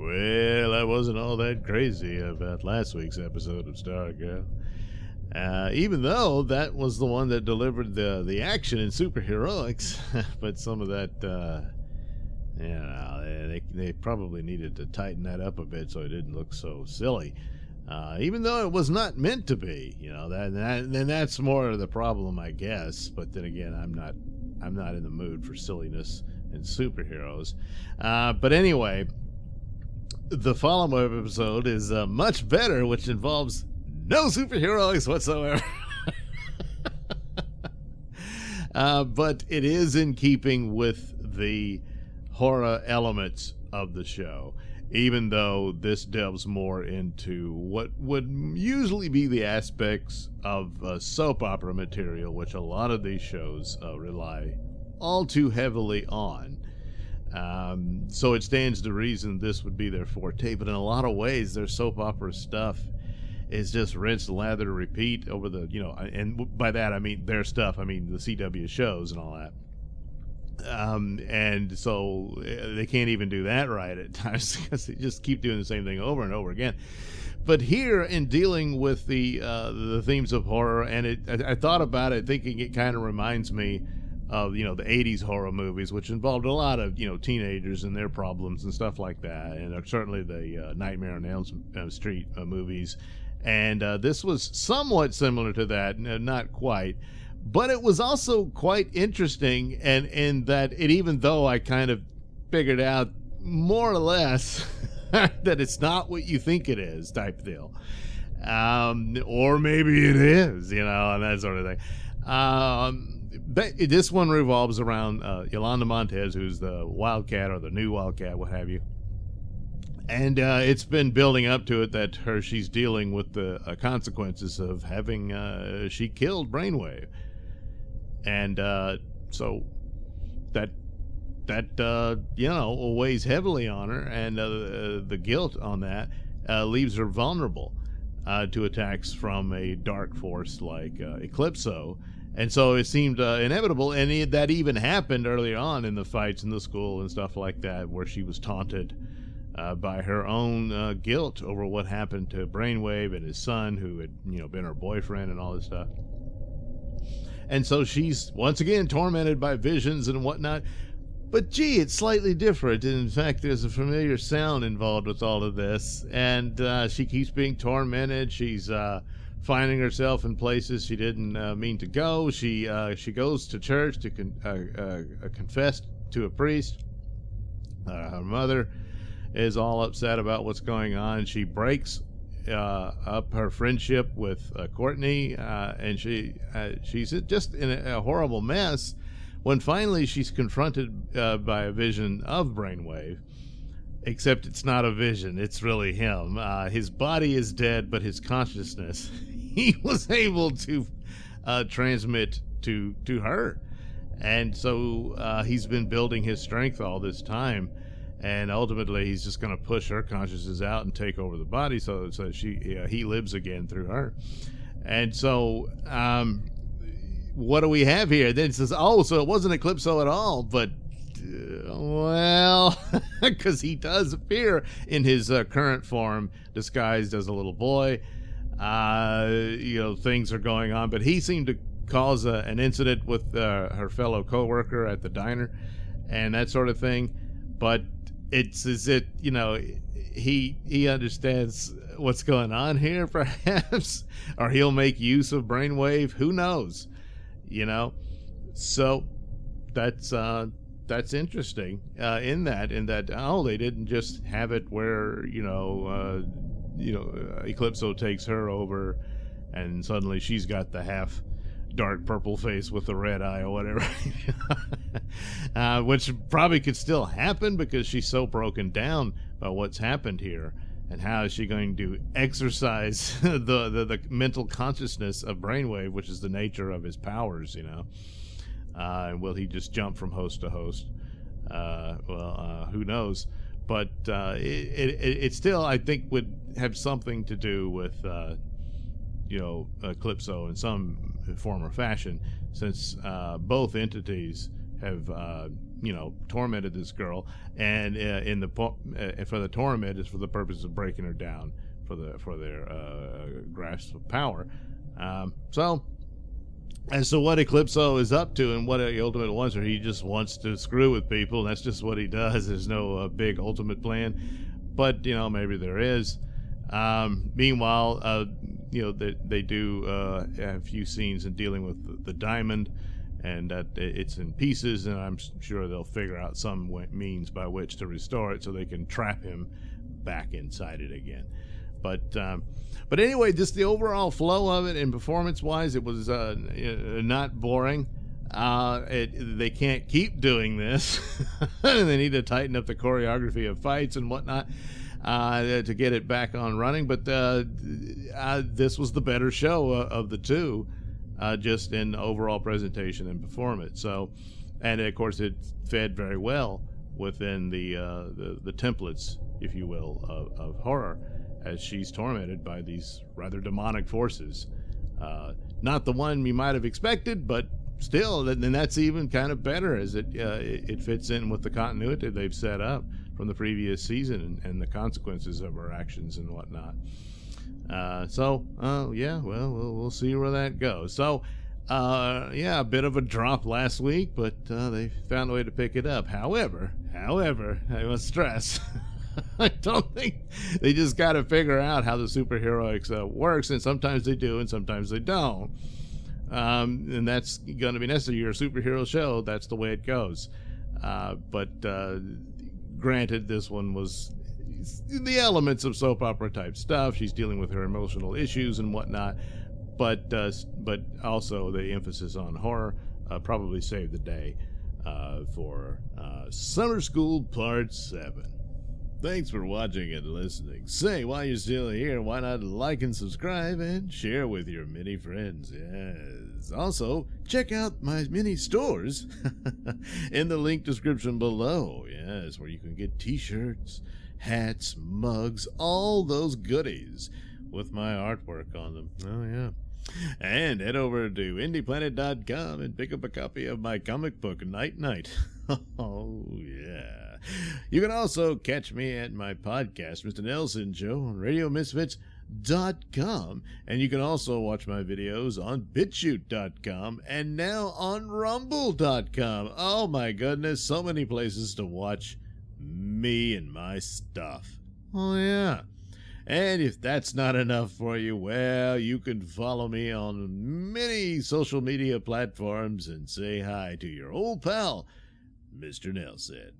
Well, I wasn't all that crazy about last week's episode of Stargirl. Even though that was the one that delivered the action in superheroics, but some of that, they probably needed to tighten that up a bit so it didn't look so silly. Even though it was not meant to be, then that's more of the problem, I guess. But then again, I'm not in the mood for silliness and superheroes. But anyway, the follow-up episode is much better, which involves no superheroics whatsoever. But it is in keeping with the horror elements of the show, even though this delves more into what would usually be the aspects of soap opera material, which a lot of these shows rely all too heavily on. So it stands to reason this would be their forte, but in a lot of ways their soap opera stuff is just rinse, lather, repeat over the, and by that I mean their stuff, I mean the CW shows and all that. And so they can't even do that right at times because they just keep doing the same thing over and over again. But here, in dealing with the themes of horror, and I thought about it thinking it kind of reminds me of the 80s horror movies, which involved a lot of teenagers and their problems and stuff like that, and certainly the Nightmare on Elm Street movies. And this was somewhat similar to that, not quite. But it was also quite interesting, and in that even though I kind of figured out more or less that it's not what you think it is type deal. Or maybe it is, and that sort of thing. This one revolves around Yolanda Montez, who's the Wildcat or the new Wildcat, what have you. And it's been building up to it that she's dealing with the consequences of having she killed Brainwave. And so that weighs heavily on her, and the guilt on that leaves her vulnerable to attacks from a dark force like Eclipso. And so it seemed inevitable, and that even happened early on in the fights in the school and stuff like that, where she was taunted by her own guilt over what happened to Brainwave and his son, who had been her boyfriend and all this stuff. And so she's once again tormented by visions and whatnot. But gee, it's slightly different. In fact, there's a familiar sound involved with all of this. And she keeps being tormented. She's finding herself in places she didn't mean to go. She goes to church to confess to a priest. Her mother is all upset about what's going on. She breaks up her friendship with Courtney, and she's just in a horrible mess when finally she's confronted by a vision of Brainwave, except it's not a vision, it's really him. His body is dead, but his consciousness he was able to transmit to her, and so he's been building his strength all this time. And ultimately, he's just going to push her consciousness out and take over the body, so he lives again through her. And so, what do we have here? Then it says, oh, so it wasn't Eclipso at all, but well, because he does appear in his current form, disguised as a little boy. Things are going on, but he seemed to cause an incident with her fellow coworker at the diner, and that sort of thing. But it's as if he understands what's going on here, perhaps, or he'll make use of Brainwave. Who knows? So that's interesting in that they didn't just have it where Eclipso takes her over and suddenly she's got the half dark purple face with the red eye or whatever. Which probably could still happen because she's so broken down by what's happened here, and how is she going to exercise the mental consciousness of Brainwave, which is the nature of his powers, and will he just jump from host to host? Who knows? But it still, I think, would have something to do with Eclipso in some form or fashion, since both entities tormented this girl, and for the torment is for the purpose of breaking her down for their grasp of power. So as to what Eclipso is up to and what he ultimately wants, or he just wants to screw with people, and that's just what he does. There's no big ultimate plan, but maybe there is. Meanwhile, they do a few scenes in dealing with the diamond, and that it's in pieces, and I'm sure they'll figure out some means by which to restore it so they can trap him back inside it again. But anyway, just the overall flow of it, and performance-wise, it was not boring. They can't keep doing this. They need to tighten up the choreography of fights and whatnot to get it back on running. But this was the better show of the two, just in overall presentation and performance. So, and of course, it fed very well within the templates, if you will, of horror, as she's tormented by these rather demonic forces. Not the one you might have expected, but still, then that's even kind of better, as it fits in with the continuity they've set up from the previous season and the consequences of her actions and whatnot. We'll see where that goes. So, a bit of a drop last week, but they found a way to pick it up. However, I must stress, I don't think they just got to figure out how the superheroics works, and sometimes they do and sometimes they don't. And that's going to be necessary. You're a superhero show, that's the way it goes. But granted, this one was the elements of soap opera type stuff. She's dealing with her emotional issues and whatnot, but also the emphasis on horror probably saved the day for Summer School Part 7. Thanks for watching and listening. Say, while you're still here, why not like and subscribe and share with your many friends? Yes. Also, check out my mini stores in the link description below. Yes, where you can get t-shirts, hats, mugs, all those goodies with my artwork on them. Oh, yeah. And head over to indieplanet.com and pick up a copy of my comic book, Night Night. Oh, yeah. You can also catch me at my podcast, Mr Nailsin Show, on RadioMisfits.com. And you can also watch my videos on BitChute.com and now on Rumble.com. Oh, my goodness, so many places to watch me and my stuff. Oh, yeah. And if that's not enough for you, well, you can follow me on many social media platforms and say hi to your old pal, Mr. Nailsin.